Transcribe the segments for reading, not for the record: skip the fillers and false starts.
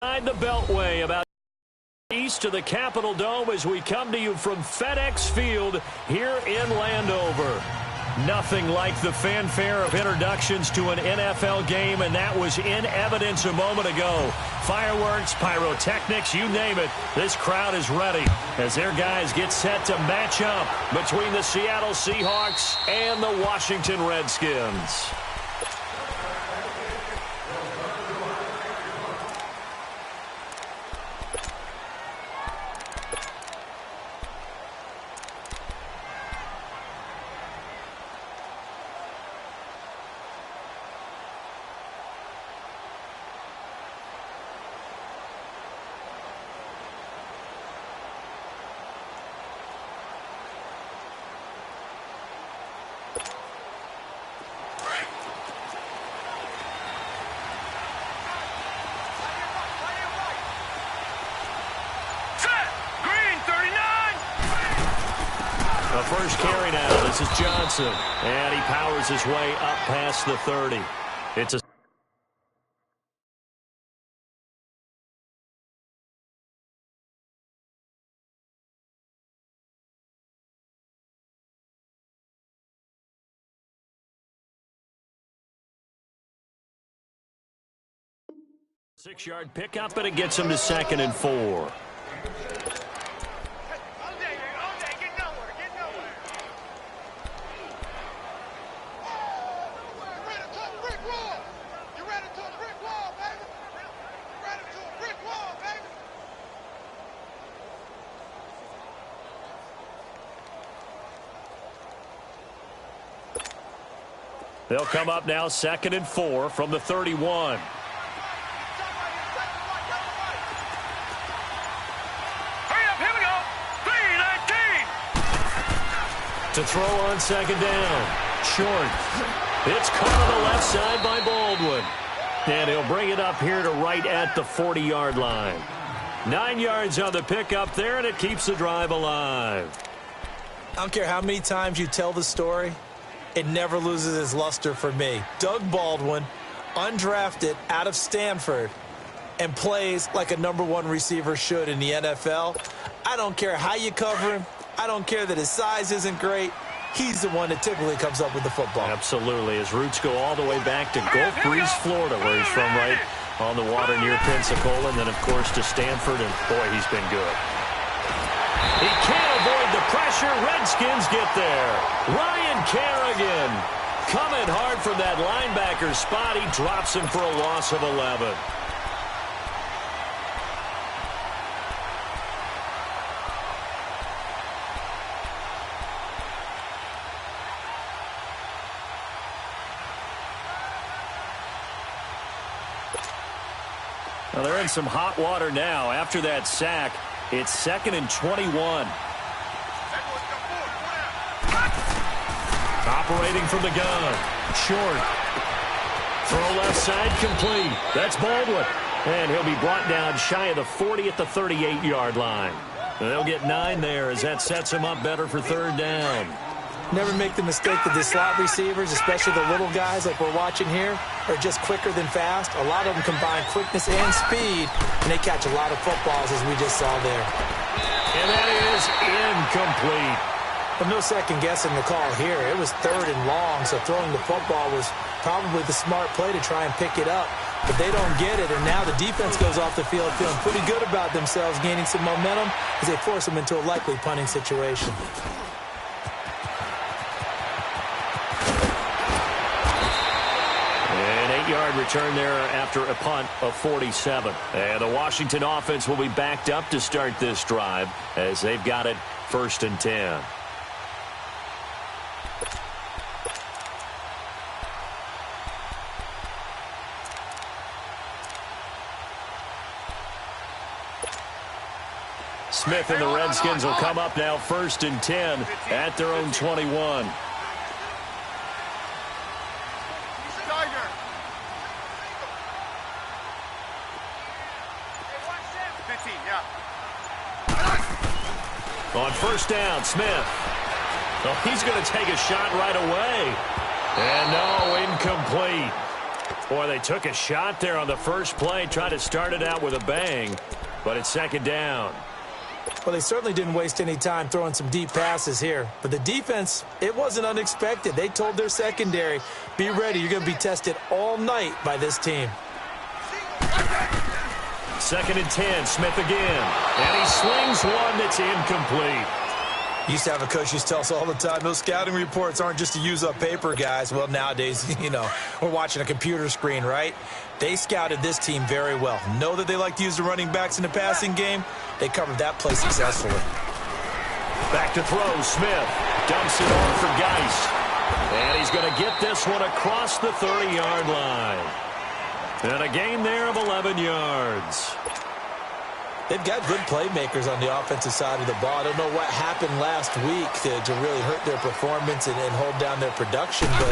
The Beltway, about east of the Capitol Dome, as we come to you from FedEx Field here in Landover. Nothing like the fanfare of introductions to an NFL game, and that was in evidence a moment ago. Fireworks, pyrotechnics, you name it. This crowd is ready as their guys get set to match up between the Seattle Seahawks and the Washington Redskins. First carry now. This is Johnson. And he powers his way up past the 30. It's a 6-yard pickup, and it gets him to 2nd and 4. They'll come up now 2nd and 4 from the 31. Hurry up, here we go. 3-19. To throw on 2nd down. Short. It's caught on the left side by Baldwin. And he'll bring it up here to right at the 40-yard line. 9 yards on the pickup there, and it keeps the drive alive. I don't care how many times you tell the story, it never loses its luster for me. Doug Baldwin, undrafted out of Stanford, and plays like a #1 receiver should in the NFL. I don't care how you cover him. I don't care that his size isn't great. He's the one that typically comes up with the football. Absolutely. His roots go all the way back to Gulf Breeze, Florida, where he's from, right on the water near Pensacola, and then, of course, to Stanford, and, boy, he's been good. He can't avoid the pressure. Redskins get there. Ryan Kerrigan coming hard from that linebacker spot. He drops him for a loss of 11. Well, they're in some hot water now. After that sack, it's 2nd and 21. Operating from the gun. Short. Throw left side complete. That's Baldwin. And he'll be brought down shy of the 40 at the 38-yard line. They'll get 9 there as that sets him up better for 3rd down. Never make the mistake that the slot receivers, especially the little guys like we're watching here, are just quicker than fast. A lot of them combine quickness and speed, and they catch a lot of footballs, as we just saw there. And that is incomplete. Well, no second guessing the call here. It was 3rd and long, so throwing the football was probably the smart play to try and pick it up. But they don't get it, and now the defense goes off the field feeling pretty good about themselves, gaining some momentum as they force them into a likely punting situation. Yard return there after a punt of 47. And the Washington offense will be backed up to start this drive as they've got it 1st and 10. Smith and the Redskins will come up now 1st and 10 at their own 21. On 1st down, Smith. Oh, he's going to take a shot right away. And no, incomplete. Boy, they took a shot there on the first play, tried to start it out with a bang, but it's second down. Well, they certainly didn't waste any time throwing some deep passes here. But the defense, it wasn't unexpected. They told their secondary, be ready, you're going to be tested all night by this team. Second and 10, Smith again. And he slings one that's incomplete. Used to have a coach used to tell us all the time, those scouting reports aren't just to use up paper, guys. Well, nowadays, we're watching a computer screen, right? They scouted this team very well. Know that they like to use the running backs in the passing game. They covered that play successfully. Back to throw, Smith. Dumps it off for Geis. And he's going to get this one across the 30-yard line. And a gain there of 11 yards. They've got good playmakers on the offensive side of the ball. I don't know what happened last week to really hurt their performance and hold down their production, but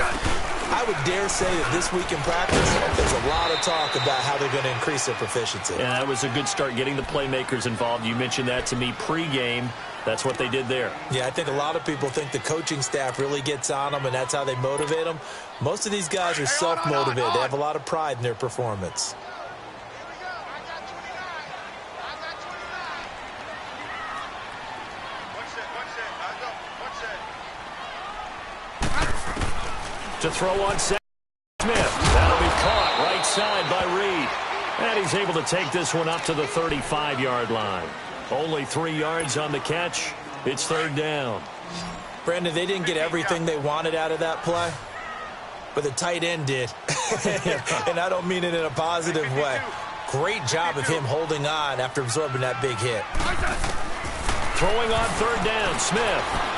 I would dare say that this week in practice, there's a lot of talk about how they're going to increase their proficiency. And that was a good start, getting the playmakers involved. You mentioned that to me pregame. That's what they did there. Yeah, I think a lot of people think the coaching staff really gets on them, and that's how they motivate them. Most of these guys are self-motivated. They have a lot of pride in their performance. To throw on Smith. That'll be caught right side by Reed. And he's able to take this one up to the 35-yard line. Only 3 yards on the catch. It's third down. Brandon, they didn't get everything they wanted out of that play, but the tight end did. And I don't mean it in a positive way. Great job of him holding on after absorbing that big hit. Throwing on third down, Smith.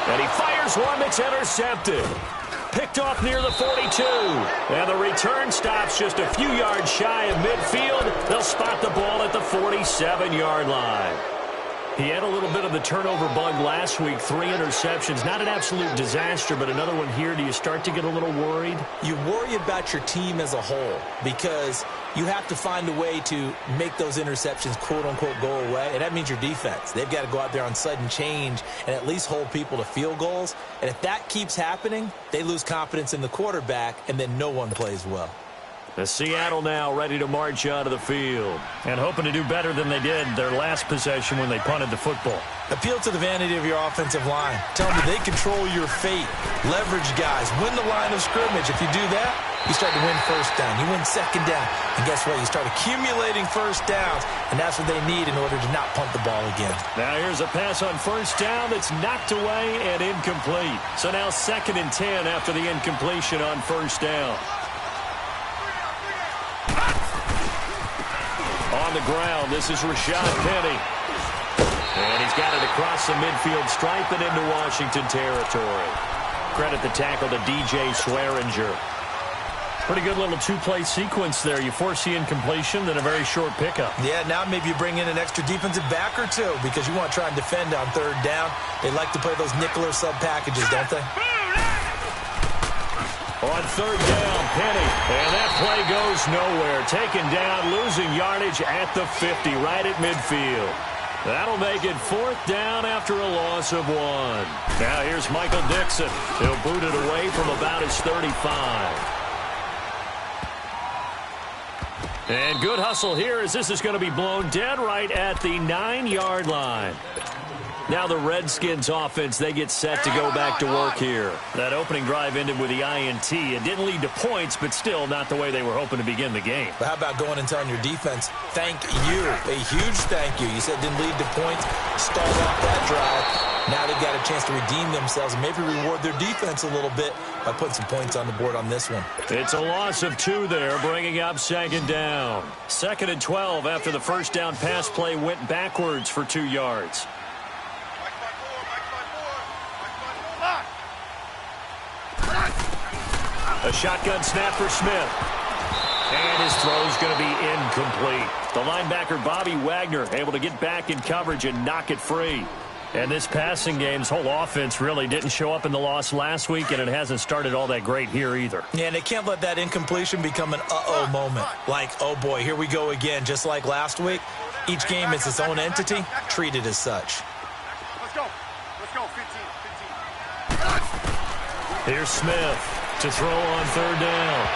And he fires one that's intercepted. Picked off near the 42. And the return stops just a few yards shy of midfield. They'll spot the ball at the 47-yard line. He had a little bit of the turnover bug last week. 3 interceptions. Not an absolute disaster, but another one here. Do you start to get a little worried? You worry about your team as a whole because you have to find a way to make those interceptions, quote-unquote, go away. And that means your defense. They've got to go out there on sudden change and at least hold people to field goals. And if that keeps happening, they lose confidence in the quarterback, and then no one plays well. The Seattle now ready to march out of the field and hoping to do better than they did their last possession when they punted the football. Appeal to the vanity of your offensive line. Tell them they control your fate. Leverage guys. Win the line of scrimmage. If you do that, you start to win first down. You win second down. And guess what? You start accumulating first downs, and that's what they need in order to not punt the ball again. Now here's a pass on first down that's knocked away and incomplete. So now second and 10 after the incompletion on first down. On the ground, this is Rashad Penny. And he's got it across the midfield stripe and into Washington territory. Credit the tackle to DJ Swearinger. Pretty good little two-play sequence there. You force the incompletion, then a very short pickup. Yeah, now maybe you bring in an extra defensive back or two because you want to try and defend on third down. They like to play those nickel or sub packages, don't they? On third down, Penny. And that play goes nowhere. Taken down, losing yardage at the 50, right at midfield. That'll make it fourth down after a loss of 1. Now here's Michael Dixon. He'll boot it away from about his 35. And good hustle here as this is going to be blown dead right at the 9-yard line. Now the Redskins offense, they get set to go back to work here. That opening drive ended with the INT. It didn't lead to points, but still not the way they were hoping to begin the game. But how about going and telling your defense, thank you, a huge thank you. You said it didn't lead to points, start off that drive. Now they've got a chance to redeem themselves and maybe reward their defense a little bit by putting some points on the board on this one. It's a loss of 2 there, bringing up second down. Second and 12 after the first down pass play went backwards for 2 yards. A shotgun snap for Smith. And his throw's going to be incomplete. The linebacker, Bobby Wagner, able to get back in coverage and knock it free. And this passing game's whole offense really didn't show up in the loss last week, and it hasn't started all that great here either. Yeah, and they can't let that incompletion become an uh-oh moment. Like, oh boy, here we go again, just like last week. Each game is its own entity, treated as such. Let's go. 15. Here's Smith. to throw on third down.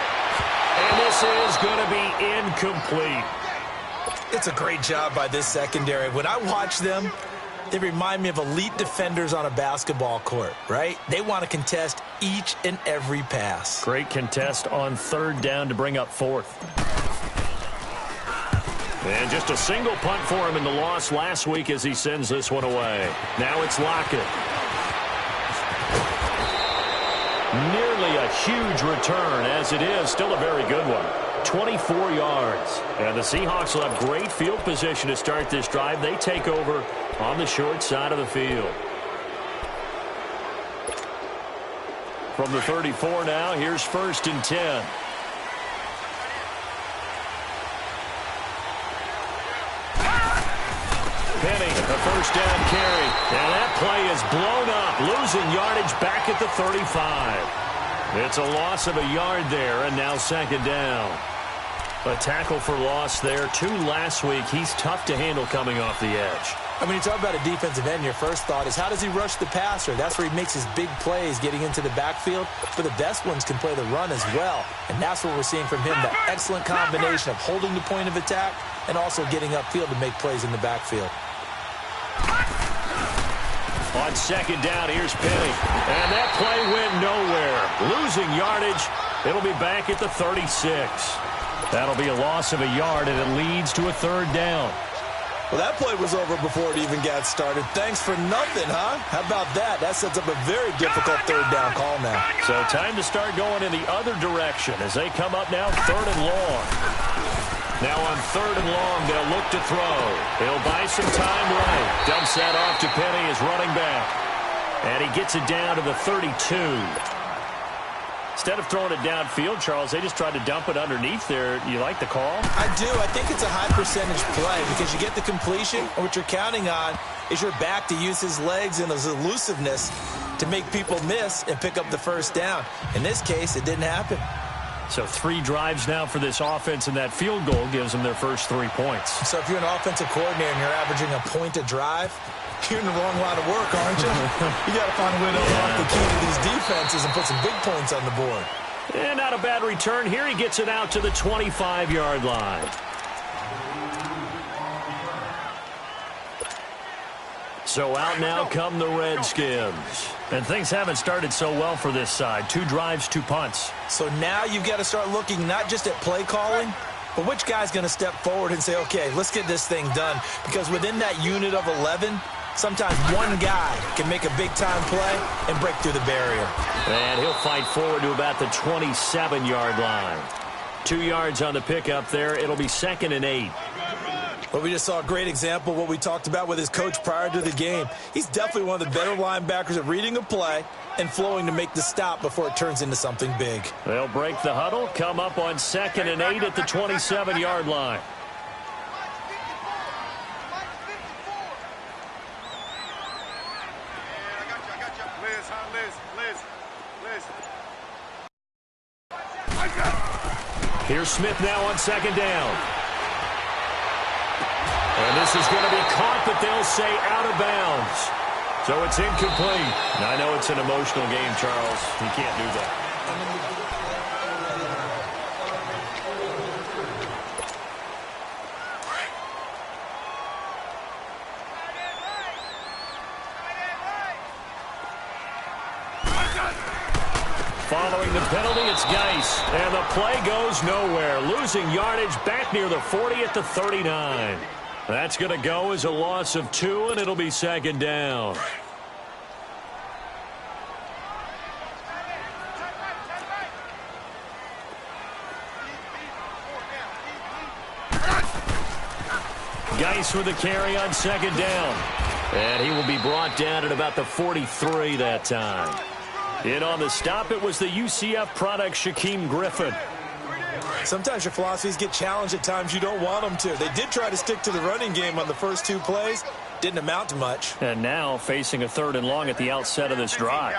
And this is going to be incomplete. It's a great job by this secondary. When I watch them, they remind me of elite defenders on a basketball court, right? They want to contest each and every pass. Great contest on third down to bring up fourth. And just a single punt for him in the loss last week as he sends this one away. Now it's Lockett. Nearly a huge return, as it is still a very good one. 24 yards. And the Seahawks will have great field position to start this drive. They take over on the short side of the field. From the 34 now, here's 1st and 10. Penny, a first down carry. And that play is blown up, losing yardage back at the 35. It's a loss of a yard there, and now 2nd down. A tackle for loss there. 2 last week. He's tough to handle coming off the edge. I mean, you talk about a defensive end, your first thought is how does he rush the passer? That's where he makes his big plays getting into the backfield. But the best ones can play the run as well. And that's what we're seeing from him, that excellent combination of holding the point of attack and also getting upfield to make plays in the backfield. On 2nd down, here's Penny. And that play went nowhere. Losing yardage. It'll be back at the 36. That'll be a loss of a yard, and it leads to a 3rd down. Well, that play was over before it even got started. Thanks for nothing, huh? How about that? That sets up a very difficult 3rd down call now. So time to start going in the other direction as they come up now 3rd and long. Now on 3rd and long, they'll look to throw. He'll buy some time right. Dumps that off to Penny as running back. And he gets it down to the 32. Instead of throwing it downfield, Charles, they just tried to dump it underneath there. You like the call? I do. I think it's a high percentage play because you get the completion, and what you're counting on is your back to use his legs and his elusiveness to make people miss and pick up the 1st down. In this case, it didn't happen. So 3 drives now for this offense, and that field goal gives them their first 3 points. So if you're an offensive coordinator and you're averaging a point a drive, you're in the wrong line of work, aren't you? You got to find a way to unlock the key to these defenses and put some big points on the board. And not a bad return here. He gets it out to the 25-yard line. So out now come the Redskins. And things haven't started so well for this side. 2 drives, 2 punts. So now you've got to start looking not just at play calling, but which guy's going to step forward and say, okay, let's get this thing done. Because within that unit of 11, sometimes one guy can make a big-time play and break through the barrier. And he'll fight forward to about the 27-yard line. 2 yards on the pickup there. It'll be 2nd and 8. Well, we just saw a great example of what we talked about with his coach prior to the game. He's definitely one of the better linebackers at reading a play and flowing to make the stop before it turns into something big. They'll break the huddle, come up on 2nd and 8 at the 27-yard line. Here's Smith now on 2nd down. And this is going to be caught, but they'll say out of bounds. So it's incomplete. Now, I know it's an emotional game, Charles. You can't do that. Following the penalty, it's Geis. And the play goes nowhere. Losing yardage back near the 40 at the 39. That's going to go as a loss of 2, and it'll be 2nd down. Geis with the carry on 2nd down. And he will be brought down at about the 43 that time. In on the stop, it was the UCF product, Shaquem Griffin. Sometimes your philosophies get challenged at times you don't want them to. They did try to stick to the running game on the first 2 plays. Didn't amount to much. And now facing a 3rd and long at the outset of this drive.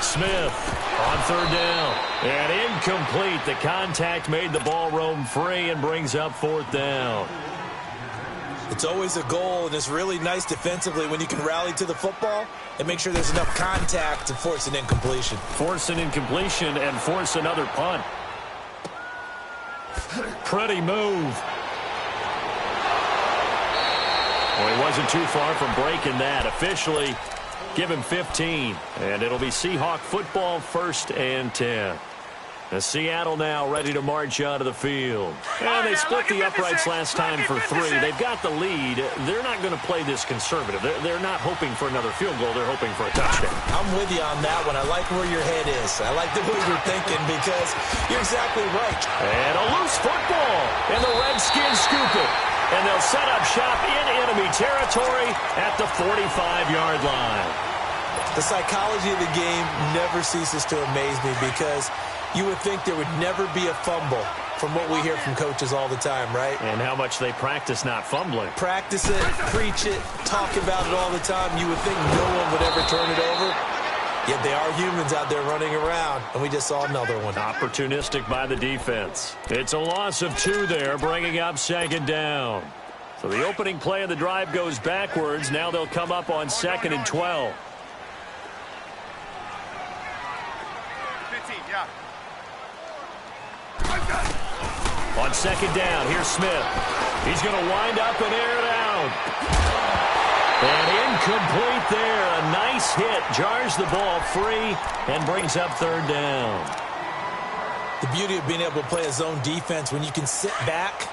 Smith on 3rd down. And incomplete. The contact made the ball roam free and brings up 4th down. It's always a goal, and it's really nice defensively when you can rally to the football and make sure there's enough contact to force an incompletion. Force an incompletion and force another punt. Pretty move. Well, he wasn't too far from breaking that. Officially, give him 15. And it'll be Seahawk football, 1st and 10. Seattle now ready to march out of the field. And they split the uprights last time for 3. They've got the lead. They're not going to play this conservative. They're not hoping for another field goal. They're hoping for a touchdown. I'm with you on that one. I like where your head is. I like the way you're thinking because you're exactly right. And a loose football. And the Redskins scoop it. And they'll set up shop in enemy territory at the 45-yard line. The psychology of the game never ceases to amaze me because you would think there would never be a fumble from what we hear from coaches all the time, right? And how much they practice not fumbling. Practice it, preach it, talk about it all the time. You would think no one would ever turn it over. Yet they are humans out there running around, and we just saw another one. Opportunistic by the defense. It's a loss of 2 there, bringing up 2nd down. So the opening play of the drive goes backwards. Now they'll come up on 2nd and 12. 15, yeah. On 2nd down, here's Smith. He's going to wind up and air it out. And incomplete there. A nice hit. Jars the ball free and brings up 3rd down. The beauty of being able to play a zone defense when you can sit back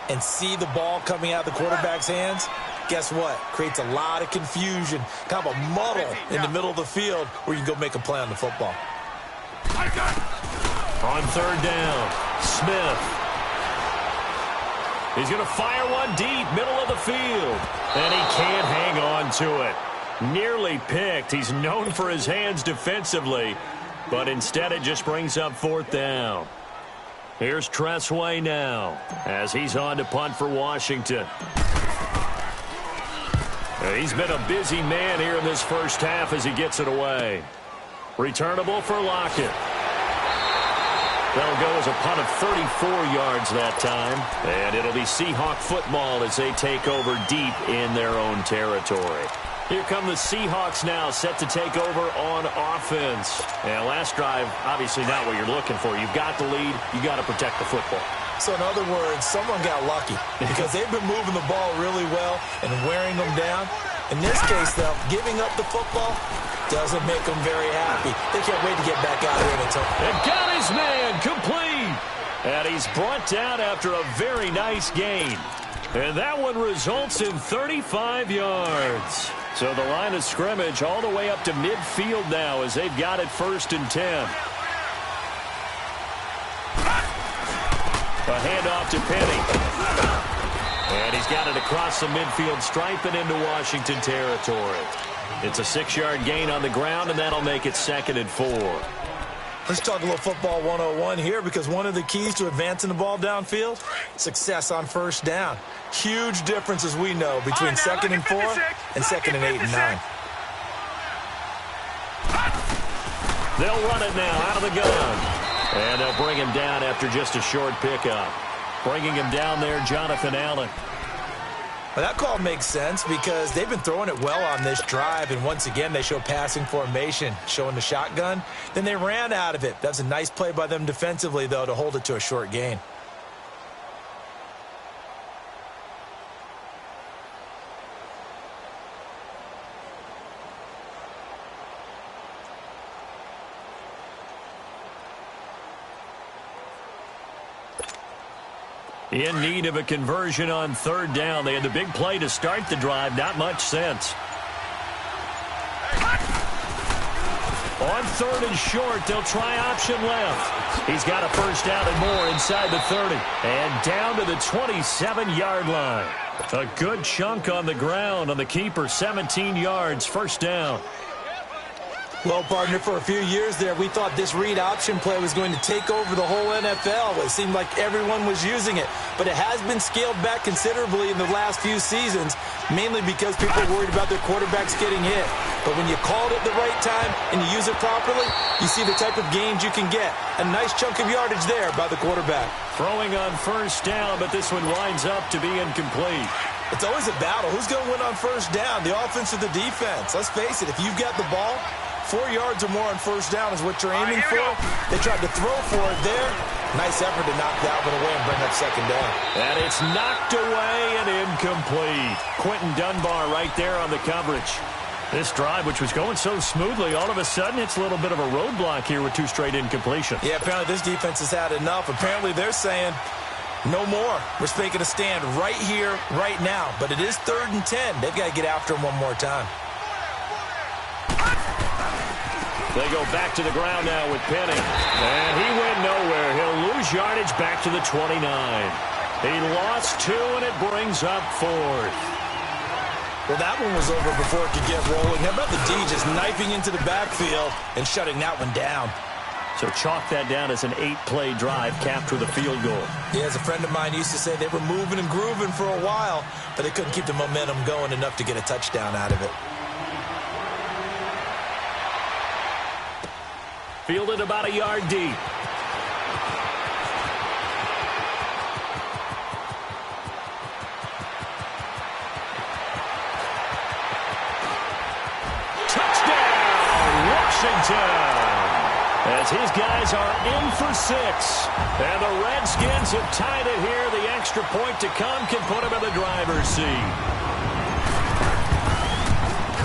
and see the ball coming out of the quarterback's hands, guess what? Creates a lot of confusion, kind of a muddle in the middle of the field where you can go make a play on the football. On 3rd down, Smith. He's going to fire one deep, middle of the field. And he can't hang on to it. Nearly picked. He's known for his hands defensively. But instead it just brings up 4th down. Here's Tressway now as he's on to punt for Washington. He's been a busy man here in this first half as he gets it away. Returnable for Lockett. That'll go as a punt of 34 yards that time. And it'll be Seahawk football as they take over deep in their own territory. Here come the Seahawks now, set to take over on offense. And last drive, obviously not what you're looking for. You've got the lead. You've got to protect the football. So in other words, someone got lucky because they've been moving the ball really well and wearing them down. In this case, though, giving up the football doesn't make them very happy. They can't wait to get back out here and attack. And got his man complete. And he's brought down after a very nice gain. And that one results in 35 yards. So the line of scrimmage all the way up to midfield now as they've got it 1st and 10. A handoff to Penny. And he's got it across the midfield stripe and into Washington territory. It's a 6-yard gain on the ground, and that'll make it 2nd and 4. Let's talk a little football 101 here because one of the keys to advancing the ball downfield, success on 1st down. Huge difference, as we know, between 2nd and 4 and 2nd and 8 and 9. They'll run it now out of the gun. And they'll bring him down after just a short pickup. Bringing him down there, Jonathan Allen. Well, that call makes sense because they've been throwing it well on this drive, and once again they show passing formation, showing the shotgun. Then they ran out of it. That's a nice play by them defensively, though, to hold it to a short gain. In need of a conversion on 3rd down. They had the big play to start the drive. Not much sense. On 3rd and short, they'll try option left. He's got a 1st down and more inside the 30. And down to the 27-yard line. A good chunk on the ground on the keeper. 17 yards, 1st down. Well, partner, for a few years there, we thought this read option play was going to take over the whole NFL. It seemed like everyone was using it. But it has been scaled back considerably in the last few seasons, mainly because people are worried about their quarterbacks getting hit. But when you call it at the right time and you use it properly, you see the type of gains you can get. A nice chunk of yardage there by the quarterback. Throwing on 1st down, but this one winds up to be incomplete. It's always a battle. Who's going to win on first down, the offense or the defense? Let's face it, if you've got the ball, 4 yards or more on first down is what you're aiming for. They tried to throw for it there. Nice effort to knock that one away and bring up second down. And it's knocked away and incomplete. Quentin Dunbar right there on the coverage. This drive, which was going so smoothly, all of a sudden it's a little bit of a roadblock here with 2 straight incompletions. Yeah, apparently this defense has had enough. Apparently they're saying no more. We're making a stand right here, right now. But it is 3rd and 10. They've got to get after him one more time. They go back to the ground now with Penny. And he went nowhere. He'll lose yardage back to the 29. He lost 2, and it brings up 4th. Well, that one was over before it could get rolling. How about the D just knifing into the backfield and shutting that one down? So chalk that down as an 8-play drive capped with a field goal. Yeah, as a friend of mine used to say, they were moving and grooving for a while, but they couldn't keep the momentum going enough to get a touchdown out of it. Fielded about a yard deep. Touchdown, Washington! As his guys are in for 6. And the Redskins have tied it here. The extra point to come can put him in the driver's seat.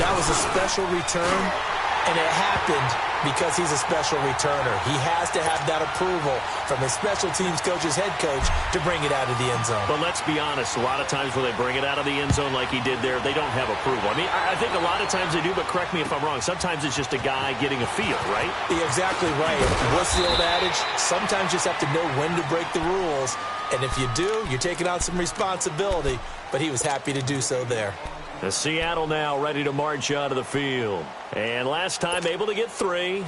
That was a special return, and it happened because he's a special returner. He has to have that approval from his special teams coach's head coach to bring it out of the end zone. But let's be honest, a lot of times when they bring it out of the end zone like he did there, they don't have approval. I mean, I think a lot of times they do, but correct me if I'm wrong. Sometimes it's just a guy getting a feel, right? You're exactly right. What's the old adage? Sometimes you just have to know when to break the rules. And if you do, you're taking on some responsibility. But he was happy to do so there. The Seattle now ready to march out of the field. And last time able to get 3.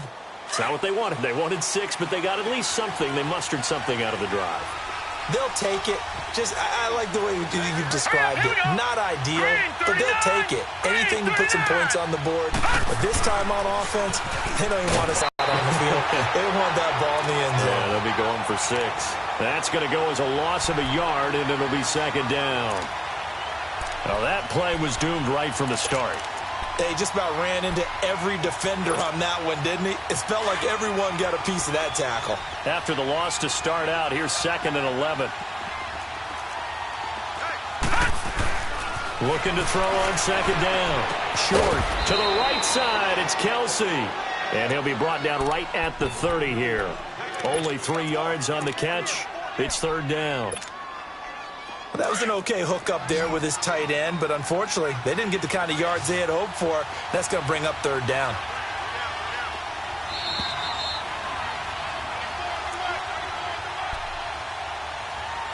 It's not what they wanted. They wanted 6, but they got at least something. They mustered something out of the drive. They'll take it. I like the way you described it. Not ideal, but they'll take it. Anything to put some points on the board. But this time on offense, they don't even want us out on the field. They want that ball in the end zone. Yeah, they'll be going for 6. That's going to go as a loss of a yard, and it'll be second down. Well, that play was doomed right from the start. They just about ran into every defender on that one, didn't he? It felt like everyone got a piece of that tackle. After the loss to start out, here's 2nd and 11. Looking to throw on second down. Short to the right side. It's Kelsey. And he'll be brought down right at the 30 here. Only 3 yards on the catch. It's 3rd down. That was an okay hook up there with his tight end, but unfortunately, they didn't get the kind of yards they had hoped for. That's going to bring up 3rd down.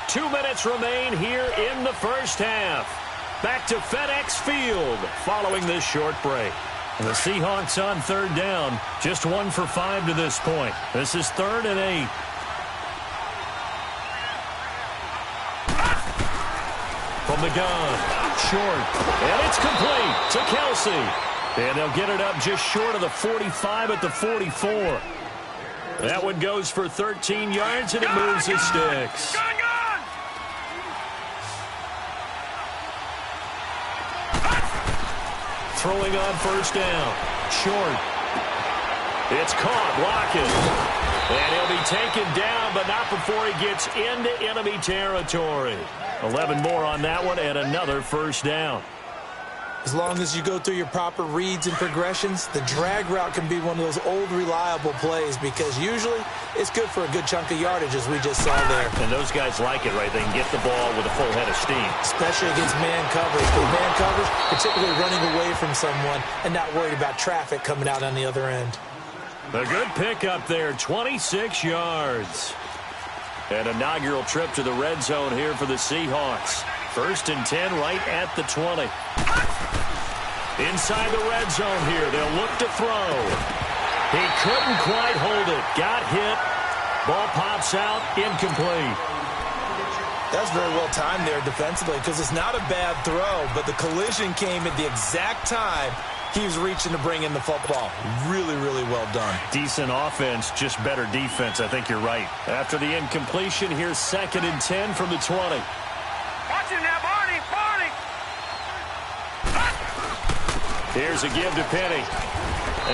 Two minutes remain here in the first half. Back to FedEx Field following this short break. The Seahawks on 3rd down. Just 1 for 5 to this point. This is 3rd and 8. From the gun, short, and it's complete to Kelsey. And they'll get it up just short of the 45 at the 44. That one goes for 13 yards, and it moves the sticks. Throwing on first down, short. It's caught, Lockett. And he'll be taken down, but not before he gets into enemy territory. 11 more on that one, and another first down. As long as you go through your proper reads and progressions, the drag route can be one of those old reliable plays because usually it's good for a good chunk of yardage, as we just saw there. And those guys like it, right? They can get the ball with a full head of steam. Especially against man coverage. With man coverage, particularly running away from someone and not worried about traffic coming out on the other end. A good pickup there, 26 yards. An inaugural trip to the red zone here for the Seahawks. 1st and 10 right at the 20. Inside the red zone here, they'll look to throw. He couldn't quite hold it. Got hit. Ball pops out, incomplete. That's very well timed there defensively because it's not a bad throw, but the collision came at the exact time he was reaching to bring in the football. Really, really well done. Decent offense, just better defense. I think you're right. After the incompletion, here's 2nd and 10 from the 20. Watch it now, Barney! Here's a give to Penny.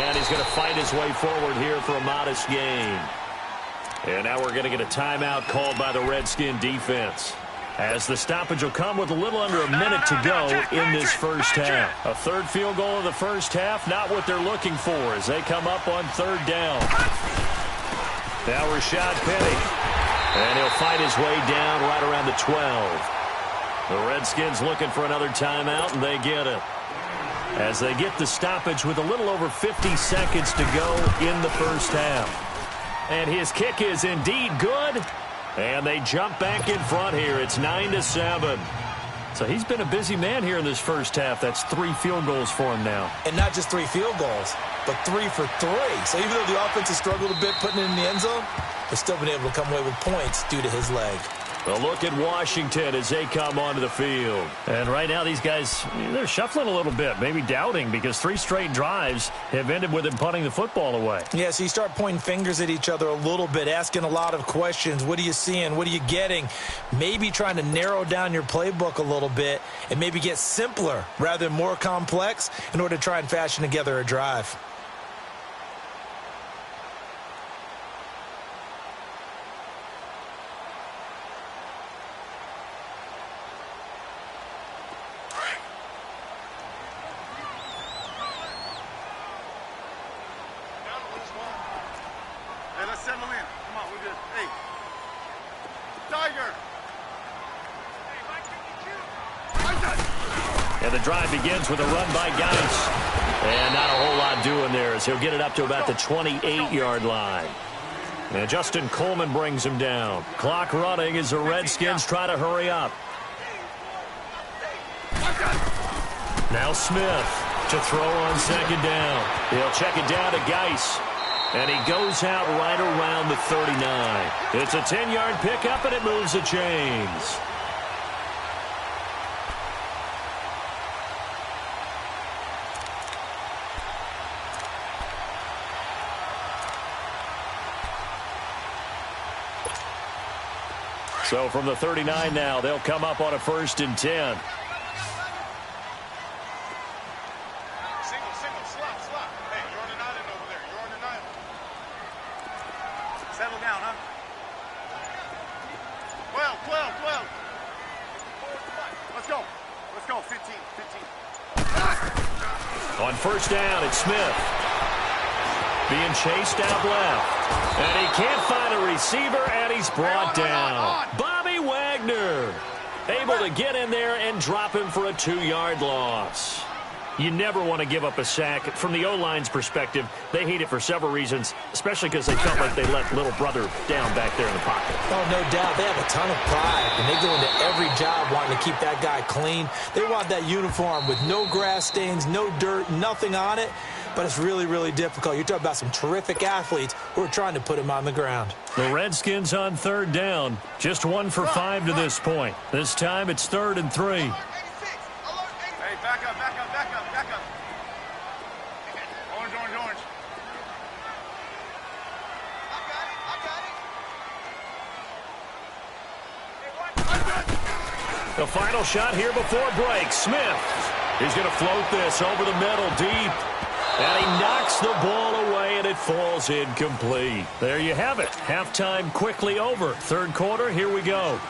And he's going to fight his way forward here for a modest gain. And now we're going to get a timeout called by the Redskin defense, as the stoppage will come with a little under a minute to go in this first half. A third field goal of the first half, not what they're looking for as they come up on third down. Now Rashad Penny. And he'll fight his way down right around the 12. The Redskins looking for another timeout, and they get it, as they get the stoppage with a little over 50 seconds to go in the first half. And his kick is indeed good. And they jump back in front here. It's 9-7. So he's been a busy man here in this first half. That's 3 field goals for him now. And not just 3 field goals, but 3 for 3. So even though the offense has struggled a bit putting it in the end zone, they've still been able to come away with points due to his leg. A look at Washington as they come onto the field. And right now these guys, they're shuffling a little bit, maybe doubting, because 3 straight drives have ended with them punting the football away. Yeah, so you start pointing fingers at each other a little bit, asking a lot of questions. What are you seeing? What are you getting? Maybe trying to narrow down your playbook a little bit and maybe get simpler rather than more complex in order to try and fashion together a drive. And the drive begins with a run by Geis. And not a whole lot doing there as he'll get it up to about the 28-yard line. And Justin Coleman brings him down. Clock running as the Redskins try to hurry up. Now Smith to throw on second down. He'll check it down to Geis. And he goes out right around the 39. It's a 10-yard pickup, and it moves the chains. So from the 39 now, they'll come up on a 1st and 10. Single, slot. Hey, you're on an island over there. You're on an island. Settle down, huh? 12. Let's go. 15. On 1st down, it's Smith. Being chased out left. And he can't find a receiver, and he's brought down. Bobby Wagner able to get in there and drop him for a 2-yard loss. You never want to give up a sack. From the O-line's perspective, they hate it for several reasons, especially because they felt like they let little brother down back there in the pocket. Oh, no doubt. They have a ton of pride, and they go into every job wanting to keep that guy clean. They want that uniform with no grass stains, no dirt, nothing on it. But it's really, really difficult. You're talking about some terrific athletes who are trying to put him on the ground. The Redskins on 3rd down. Just 1 for 5 to this point. This time it's 3rd and 3. Hey, back up. Orange. I got it. The final shot here before break. Smith is going to float this over the middle deep. And he knocks the ball away, and it falls incomplete. There you have it. Halftime quickly over. 3rd quarter, here we go.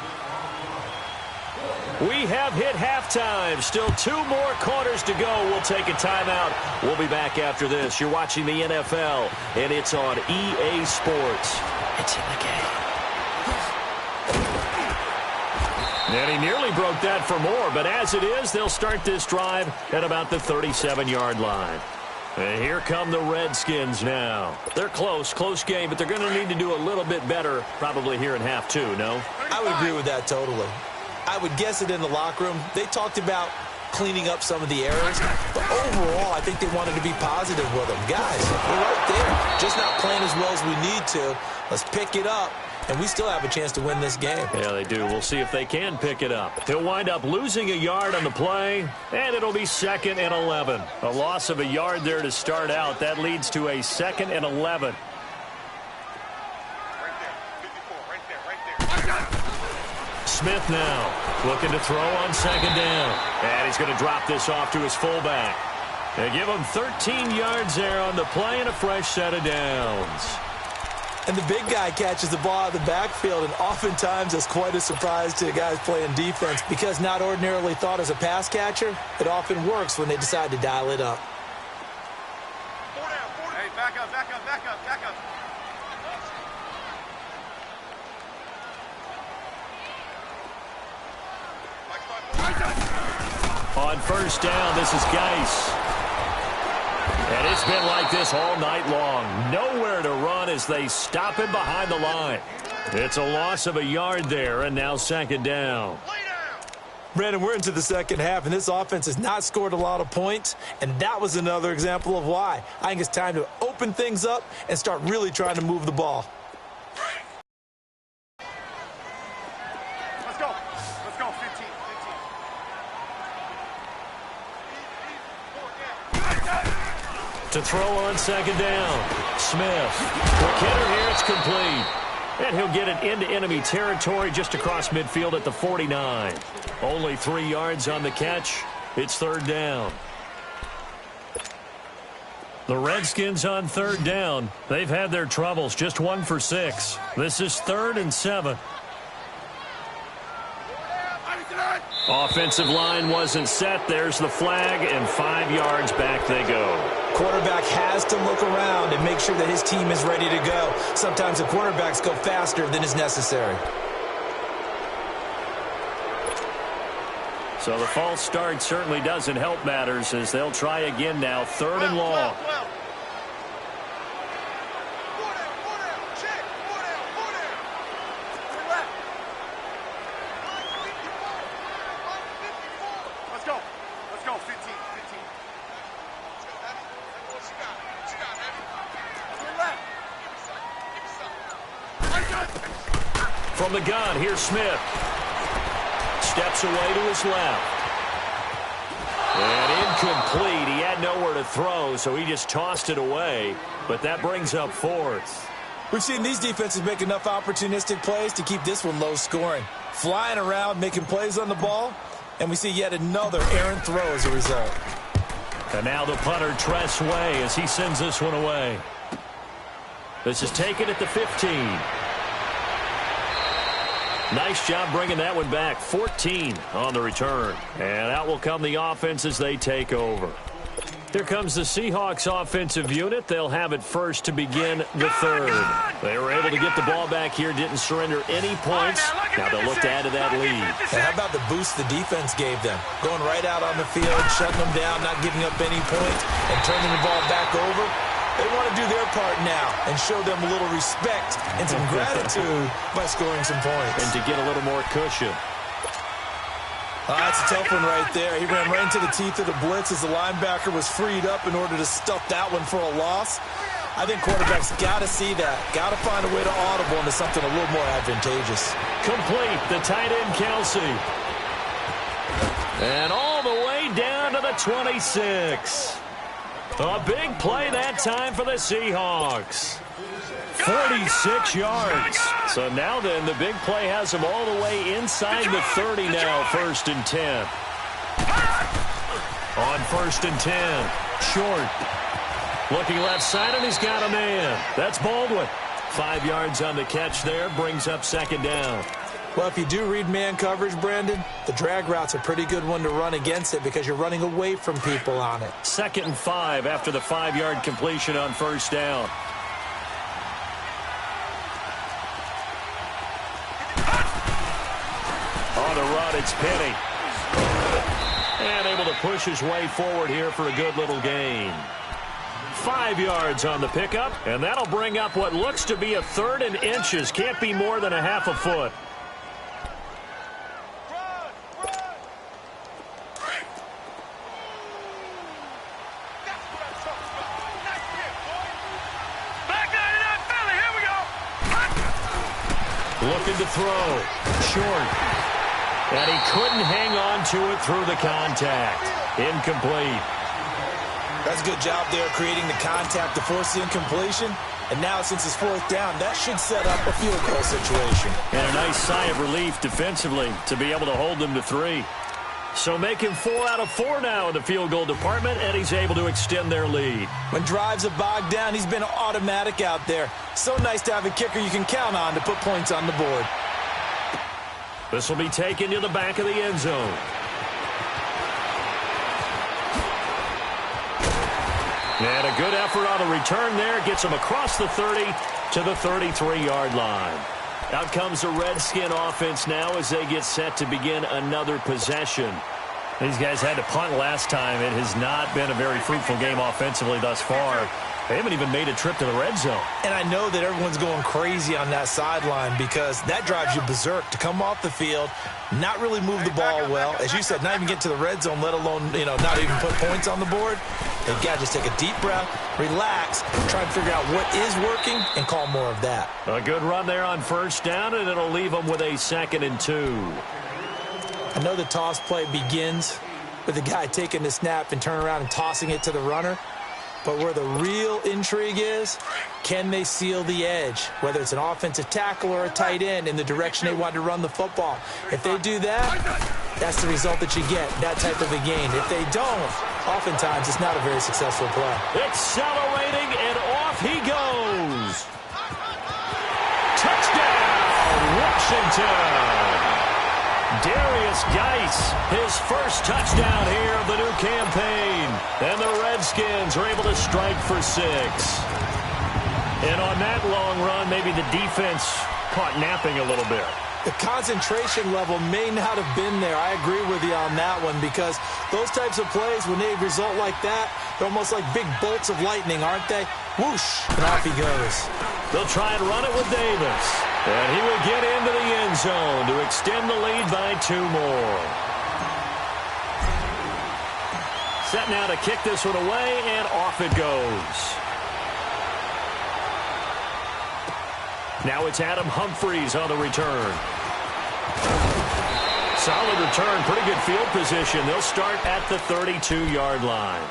We have hit halftime. Still 2 more quarters to go. We'll take a timeout. We'll be back after this. You're watching the NFL, and it's on EA Sports. It's in the game. And he nearly broke that for more, but as it is, they'll start this drive at about the 37-yard line. And here come the Redskins now. They're close game, but they're going to need to do a little bit better probably here in half 2, no? I would agree with that totally. I would guess it in the locker room. They talked about cleaning up some of the errors, but overall, I think they wanted to be positive with them. Guys, we're right there. Just not playing as well as we need to. Let's pick it up, and we still have a chance to win this game. Yeah, they do. We'll see if they can pick it up. He'll wind up losing a yard on the play, and it'll be 2nd and 11. A loss of a yard there to start out. That leads to a 2nd and 11. Smith now looking to throw on 2nd down. And he's going to drop this off to his fullback. They give him 13 yards there on the play and a fresh set of downs. And the big guy catches the ball out of the backfield, and oftentimes it's quite a surprise to the guys playing defense because not ordinarily thought as a pass catcher, it often works when they decide to dial it up. Hey, back up. On first down, this is Geis. And it's been like this all night long. Nowhere to run as they stop him behind the line. It's a loss of a yard there, and now second down. Brandon, we're into the second half, and this offense has not scored a lot of points, and that was another example of why. I think it's time to open things up and start really trying to move the ball. Let's go, 15. To throw on second down. Smith. Quick hitter here. It's complete. And he'll get it into enemy territory just across midfield at the 49. Only 3 yards on the catch. It's third down. The Redskins on third down. They've had their troubles. Just 1 for 6. This is 3rd and 7. Offensive line wasn't set. There's the flag, and 5 yards back they go. Quarterback has to look around and make sure that his team is ready to go. Sometimes the quarterbacks go faster than is necessary. So the false start certainly doesn't help matters as they'll try again now. 3rd and long. Let's go, 15. From the gun, here's Smith. Steps away to his left. And incomplete. He had nowhere to throw, so he just tossed it away. But that brings up 4th. We've seen these defenses make enough opportunistic plays to keep this one low scoring. Flying around, making plays on the ball, and we see yet another errant throw as a result. And now the punter, Tress Way, as he sends this one away. This is taken at the 15. Nice job bringing that one back. 14 on the return. And out will come the offense as they take over. Here comes the Seahawks offensive unit. They'll have it first to begin the third. They were able to get the ball back here, didn't surrender any points. Now they'll look to add to that lead. And how about the boost the defense gave them? Going right out on the field, shutting them down, not giving up any points, and turning the ball back over. They want to do their part now and show them a little respect and some gratitude by scoring some points. And to get a little more cushion. That's a tough one right there. He ran right into the teeth of the blitz as the linebacker was freed up in order to stuff that one for a loss. I think quarterbacks got to see that. Got to find a way to audible into something a little more advantageous. Complete. The tight end, Kelsey. And all the way down to the 26. A big play that time for the Seahawks. 46 yards. So now then, the big play has them all the way inside the 30 now, 1st and 10. On 1st and 10, short. Looking left side, and he's got a man. That's Baldwin. 5 yards on the catch there, brings up 2nd down. Well, if you do read man coverage, Brandon, the drag route's a pretty good one to run against it because you're running away from people on it. 2nd and 5 after the 5-yard completion on 1st down. On the run, it's Penny. And able to push his way forward here for a good little gain. 5 yards on the pickup, and that'll bring up what looks to be a 3rd and inches. Can't be more than a half a foot. Looking to throw. Short. And he couldn't hang on to it through the contact. Incomplete. That's a good job there creating the contact to force the incompletion. And now since it's 4th down, that should set up a field goal situation. And a nice sigh of relief defensively to be able to hold them to 3. So making 4 out of 4 now in the field goal department, and he's able to extend their lead. When drives are bogged down, he's been automatic out there. So nice to have a kicker you can count on to put points on the board. This will be taken to the back of the end zone. And a good effort on the return there. Gets him across the 30 to the 33-yard line. Out comes the Redskin offense now as they get set to begin another possession. These guys had to punt last time. It has not been a very fruitful game offensively thus far. They haven't even made a trip to the red zone. And I know that everyone's going crazy on that sideline because that drives you berserk to come off the field, not really move the ball well. As you said, not even get to the red zone, let alone, not even put points on the board. They got to just take a deep breath, relax, try and figure out what is working, and call more of that. A good run there on first down, and it'll leave them with a 2nd and 2. I know the toss play begins with the guy taking the snap and turning around and tossing it to the runner. But where the real intrigue is, can they seal the edge, whether it's an offensive tackle or a tight end in the direction they want to run the football? If they do that, that's the result that you get, that type of a gain. If they don't, oftentimes it's not a very successful play. Accelerating, and off he goes. Touchdown, Washington. Darius Geis, his first touchdown here of the new campaign. And the Redskins are able to strike for 6. And on that long run, maybe the defense caught napping a little bit. The concentration level may not have been there. I agree with you on that one because those types of plays, when they result like that, they're almost like big bolts of lightning, aren't they? Whoosh, and off he goes. They'll try and run it with Davis. And he will get into the end zone to extend the lead by 2 more. Set now to kick this one away, and off it goes. Now it's Adam Humphries on the return. Solid return, pretty good field position. They'll start at the 32-yard line.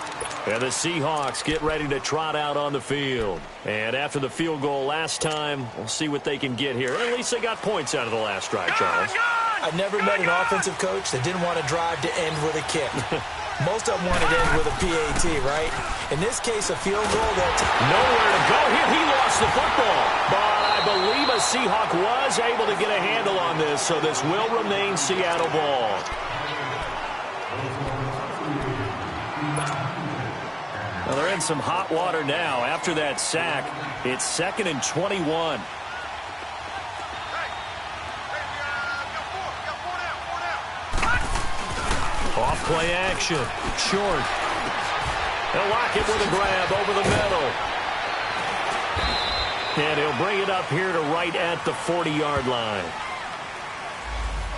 And the Seahawks get ready to trot out on the field. And after the field goal last time, we'll see what they can get here. At least they got points out of the last drive, Charles. I've never met an offensive coach that didn't want to drive to end with a kick. Most of them wanted to end with a PAT, right? In this case, a field goal that's nowhere to go here. He lost the football. But I believe a Seahawk was able to get a handle on this, so this will remain Seattle ball. Well, they're in some hot water now. After that sack, it's 2nd and 21. Off play action. Short. They'll lock it with a grab over the middle. And he'll bring it up here to right at the 40-yard line.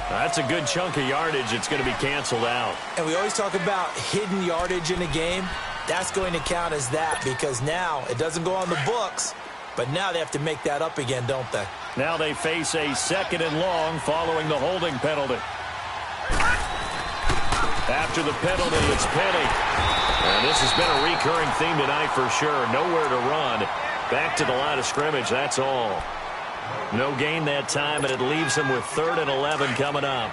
That's a good chunk of yardage. It's going to be canceled out. And we always talk about hidden yardage in a game. That's going to count as that because now it doesn't go on the books, but now they have to make that up again, don't they? Now they face a 2nd and long following the holding penalty. After the penalty, it's Penny. And this has been a recurring theme tonight for sure. Nowhere to run. Back to the line of scrimmage, that's all. No gain that time, and it leaves them with 3rd and 11 coming up.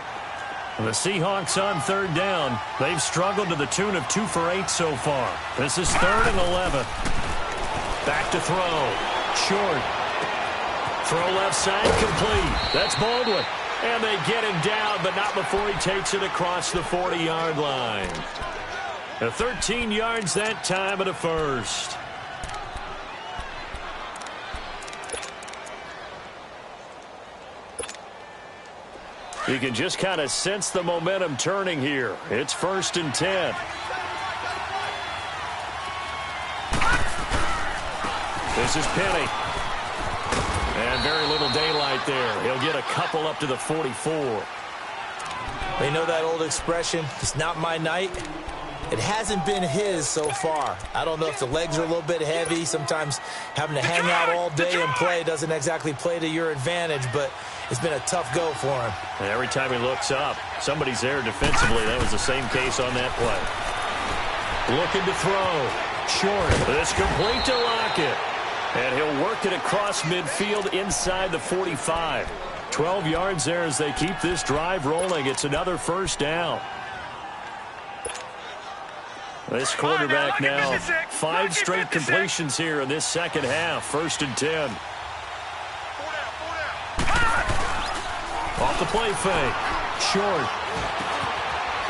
The Seahawks on 3rd down. They've struggled to the tune of 2 for 8 so far. This is 3rd and 11. Back to throw. Short. Throw left side, complete. That's Baldwin. And they get him down, but not before he takes it across the 40-yard line. 13 yards that time at a first. You can just kind of sense the momentum turning here. It's 1st and 10. This is Penny. And very little daylight there. He'll get a couple up to the 44. They know that old expression, it's not my night. It hasn't been his so far. I don't know if the legs are a little bit heavy. Sometimes having to hang out all day and play doesn't exactly play to your advantage, but it's been a tough go for him. And every time he looks up, somebody's there defensively. That was the same case on that play. Looking to throw. Short. It's complete to Lockett. And he'll work it across midfield inside the 45. 12 yards there as they keep this drive rolling. It's another 1st down. This quarterback now 5 straight completions here in this second half. 1st and 10. Off the play fake. Short.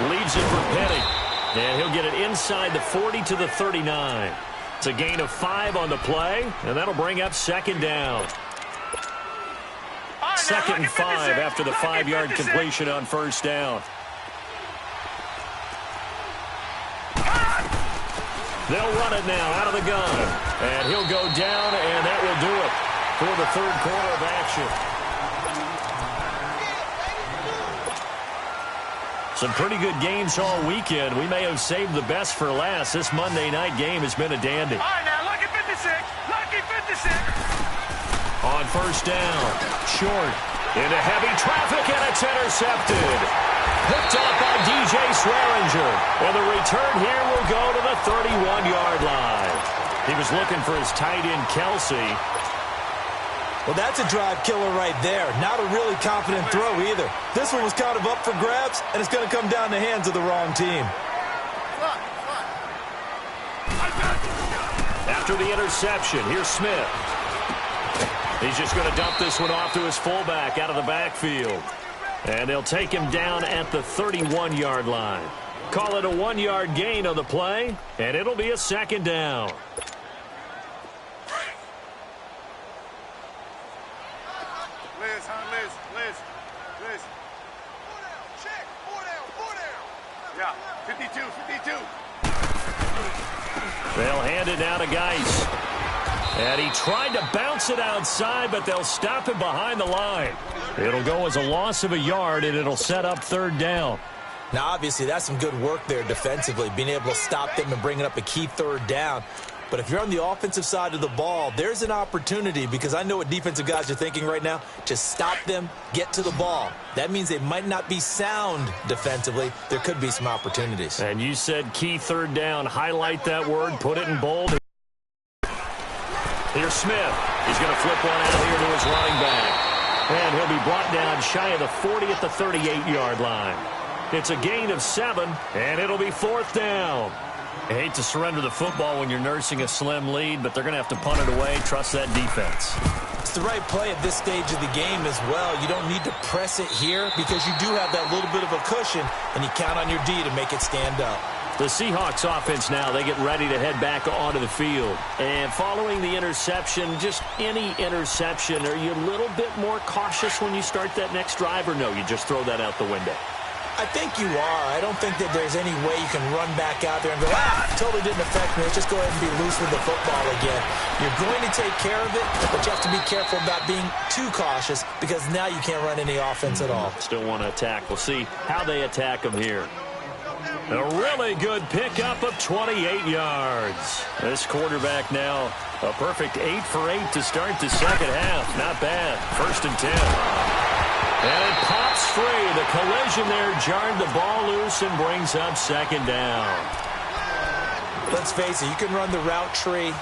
Leaves it for Petty. And he'll get it inside the 40 to the 39. It's a gain of 5 on the play, and that'll bring up 2nd down. 2nd and 5 after the 5-yard completion on 1st down. They'll run it now out of the gun. And he'll go down, and that will do it for the 3rd quarter of action. Some pretty good games all weekend. We may have saved the best for last. This Monday night game has been a dandy. All right, now, lucky 56. Lucky 56. On 1st down, Short into heavy traffic, and it's intercepted. Picked off by DJ Swearinger. And the return here will go to the 31-yard line. He was looking for his tight end, Kelsey. Well, that's a drive killer right there. Not a really confident throw either. This one was kind of up for grabs, and it's going to come down the hands of the wrong team. After the interception, here's Smith. He's just going to dump this one off to his fullback out of the backfield. And they'll take him down at the 31-yard line. Call it a 1-yard gain on the play, and it'll be a 2nd down. Liz. Check. 4 down. Yeah, 52. They'll hand it now to Geis. And he tried to bounce it outside, but they'll stop him behind the line. It'll go as a loss of a yard, and it'll set up 3rd down. Now, obviously, that's some good work there defensively, being able to stop them and bringing up a key 3rd down. But if you're on the offensive side of the ball, there's an opportunity, because I know what defensive guys are thinking right now. Just stop them, get to the ball. That means they might not be sound defensively. There could be some opportunities. And you said key 3rd down. Highlight that word, put it in bold. Here's Smith. He's going to flip one out here to his running back. And he'll be brought down shy of the 40 at the 38-yard line. It's a gain of 7, and it'll be 4th down. I hate to surrender the football when you're nursing a slim lead, but they're going to have to punt it away. Trust that defense. It's the right play at this stage of the game as well. You don't need to press it here because you do have that little bit of a cushion, and you count on your D to make it stand up. The Seahawks offense now, they get ready to head back onto the field. And following the interception, just any interception, are you a little bit more cautious when you start that next drive, or no, you just throw that out the window? I think you are. I don't think that there's any way you can run back out there and go, totally didn't affect me. Let's just go ahead and be loose with the football again. You're going to take care of it, but you have to be careful about being too cautious because now you can't run any offense at all. Still want to attack. We'll see how they attack them here. A really good pickup of 28 yards. This quarterback now a perfect 8 for 8 to start the second half. Not bad. 1st and 10. And it pops free. The collision there jarred the ball loose and brings up 2nd down. Let's face it, you can run the route tree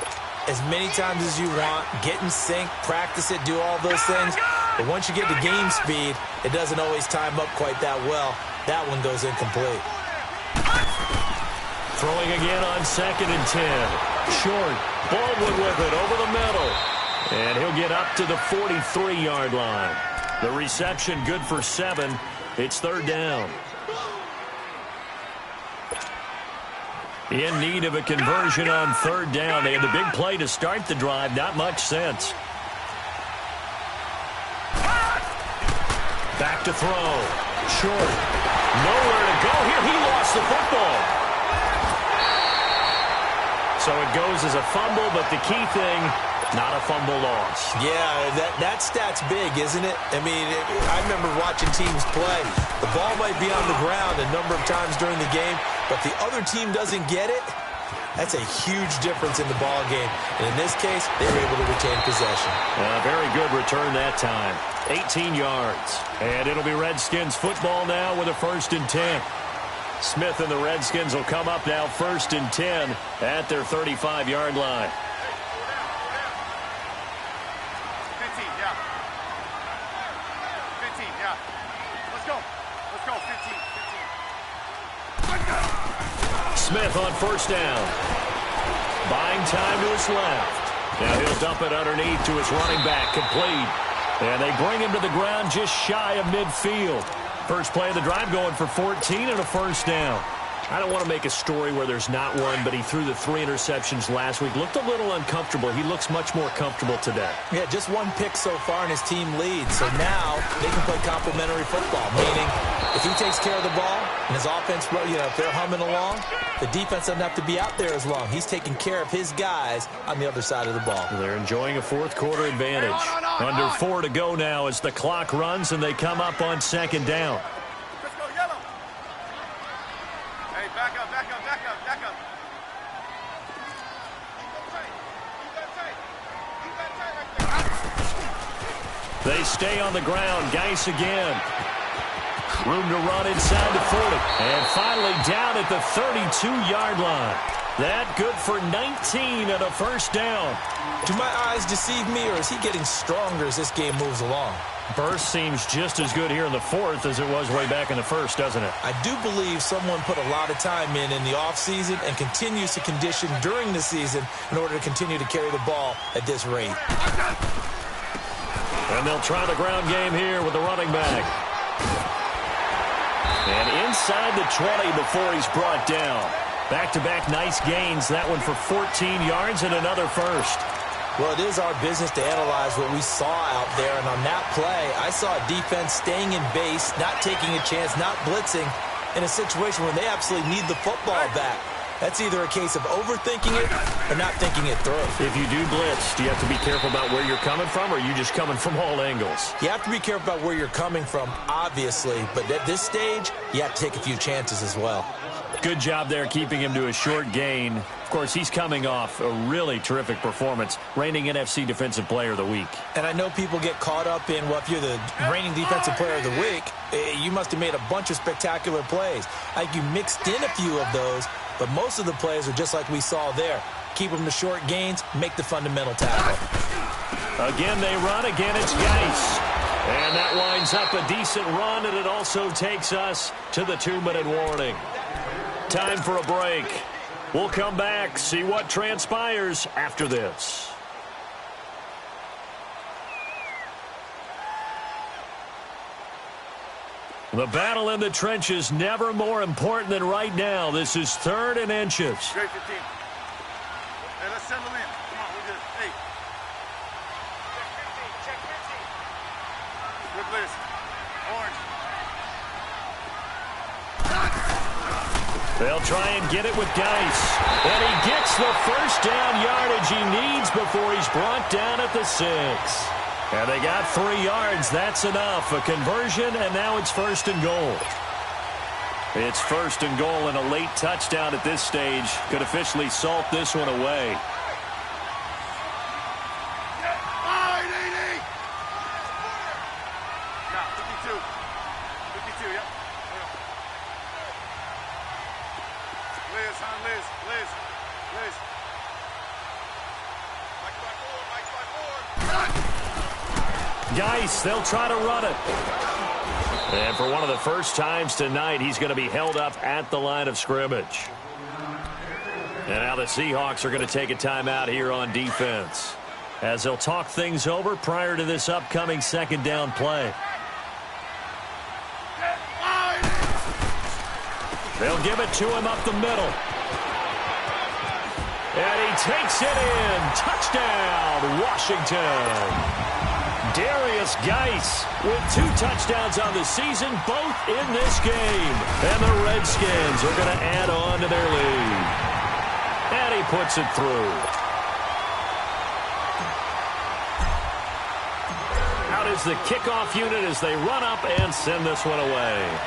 as many times as you want, get in sync, practice it, do all those things. But once you get to game speed, it doesn't always time up quite that well. That one goes incomplete. Throwing again on 2nd and 10. Short. Baldwin with it over the middle. And he'll get up to the 43-yard line. The reception good for 7. It's 3rd down. In need of a conversion on 3rd down. They had the big play to start the drive. Not much sense. Back to throw. Short. Nowhere to go here. He lost the football. So it goes as a fumble, but the key thing, not a fumble loss. Yeah, that stat's big, isn't it? I mean, I remember watching teams play. The ball might be on the ground a number of times during the game, but the other team doesn't get it. That's a huge difference in the ball game. And in this case, they were able to retain possession. Very good return that time. 18 yards. And it'll be Redskins football now with a 1st and 10. Smith and the Redskins will come up now 1st and 10 at their 35-yard line. 15, yeah. 15, yeah. Let's go. 15. Smith on first down. Buying time to his left. Now he'll dump it underneath to his running back, complete. And they bring him to the ground just shy of midfield. First play of the drive going for 14 and a first down. I don't want to make a story where there's not one, but he threw the 3 interceptions last week. Looked a little uncomfortable. He looks much more comfortable today. Yeah, just 1 pick so far and his team leads. So now they can play complementary football, meaning if he takes care of the ball and his offense, if they're humming along, the defense doesn't have to be out there as long. He's taking care of his guys on the other side of the ball. They're enjoying a fourth-quarter advantage. Under 4 to go now as the clock runs and they come up on second down. They stay on the ground. Geis again. Room to run inside the 40. And finally down at the 32-yard line. That good for 19 and a first down. Do my eyes deceive me, or is he getting stronger as this game moves along? Burst seems just as good here in the fourth as it was way back in the first, doesn't it? I do believe someone put a lot of time in the offseason and continues to condition during the season in order to continue to carry the ball at this rate. And they'll try the ground game here with the running back. And inside the 20 before he's brought down. Back-to-back nice gains. That one for 14 yards and another first. Well, it is our business to analyze what we saw out there. And on that play, I saw a defense staying in base, not taking a chance, not blitzing in a situation where they absolutely need the football back. That's either a case of overthinking it or not thinking it through. If you do blitz, do you have to be careful about where you're coming from, or are you just coming from all angles? You have to be careful about where you're coming from, obviously. But at this stage, you have to take a few chances as well. Good job there keeping him to a short gain. Of course, he's coming off a really terrific performance, reigning NFC Defensive Player of the Week. And I know people get caught up in, well, if you're the reigning Defensive Player of the Week, you must have made a bunch of spectacular plays. I think you mixed in a few of those, but most of the plays are just like we saw there. Keep them to short gains, make the fundamental tackle. Again, they run. Again, it's Geis. And that winds up a decent run, and it also takes us to the 2-minute warning. Time for a break. We'll come back, see what transpires after this. The battle in the trenches never more important than right now. This is 3rd and inches. Great 15. Hey, let's settle in. Come on, we're good. Hey. Check 15. Good list. Orange. They'll try and get it with Geis. And he gets the first down yardage he needs before he's brought down at the 6. And they got 3 yards. That's enough. A conversion, and now it's 1st and goal. It's 1st and goal, and a late touchdown at this stage could officially salt this one away. Geis, they'll try to run it. And for one of the first times tonight, he's going to be held up at the line of scrimmage. And now the Seahawks are going to take a timeout here on defense, as they'll talk things over prior to this upcoming 2nd down play. They'll give it to him up the middle. And he takes it in. Touchdown, Washington. Darius Geis with 2 touchdowns on the season, both in this game. And the Redskins are going to add on to their lead. And he puts it through. Out is the kickoff unit as they run up and send this one away.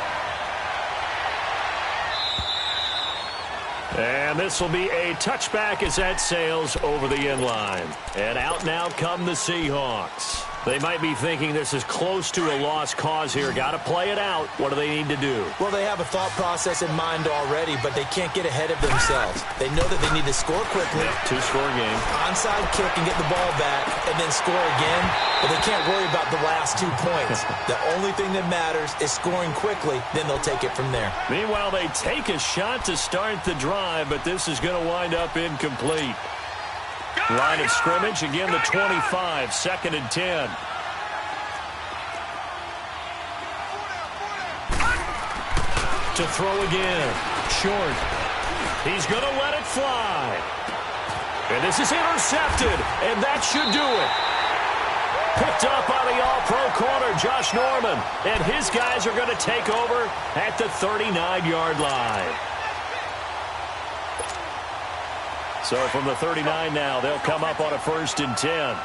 And this will be a touchback as that sails over the end line. And out now come the Seahawks. They might be thinking this is close to a lost cause here. Got to play it out. What do they need to do? Well, they have a thought process in mind already, but they can't get ahead of themselves. They know that they need to score quickly. Two-score game. Onside kick and get the ball back and then score again. But they can't worry about the last 2 points. The only thing that matters is scoring quickly. Then they'll take it from there. Meanwhile, they take a shot to start the drive, but this is going to wind up incomplete. Line of scrimmage, again the 25, 2nd and 10. To throw again. Short. He's going to let it fly. And this is intercepted, and that should do it. Picked up by the all-pro corner, Josh Norman. And his guys are going to take over at the 39-yard line. So from the 39 now, they'll come up on a 1st and 10.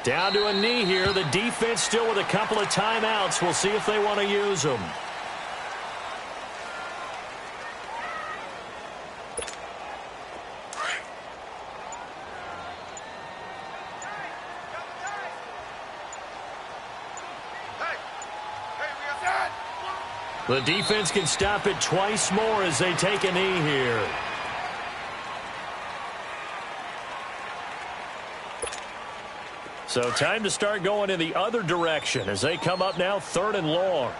Down to a knee here. The defense still with a couple of timeouts. We'll see if they want to use them. The defense can stop it twice more as they take a knee here. So time to start going in the other direction as they come up now 3rd and long.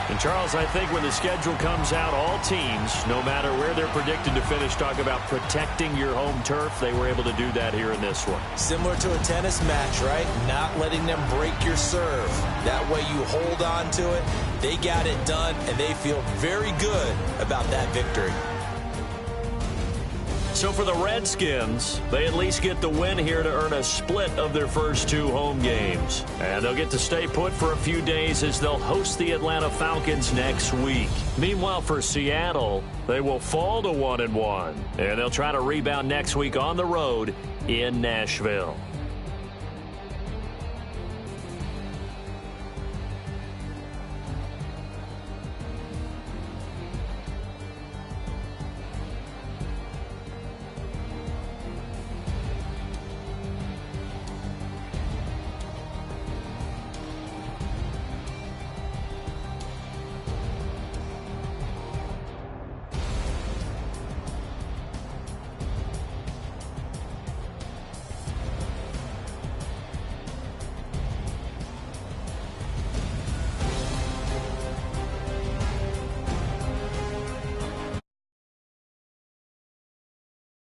And Charles, I think when the schedule comes out, all teams, no matter where they're predicted to finish, talk about protecting your home turf. They were able to do that here in this one. Similar to a tennis match, right? Not letting them break your serve. That way you hold on to it. They got it done, and they feel very good about that victory. So for the Redskins, they at least get the win here to earn a split of their first 2 home games. And they'll get to stay put for a few days as they'll host the Atlanta Falcons next week. Meanwhile, for Seattle, they will fall to 1-1. And they'll try to rebound next week on the road in Nashville.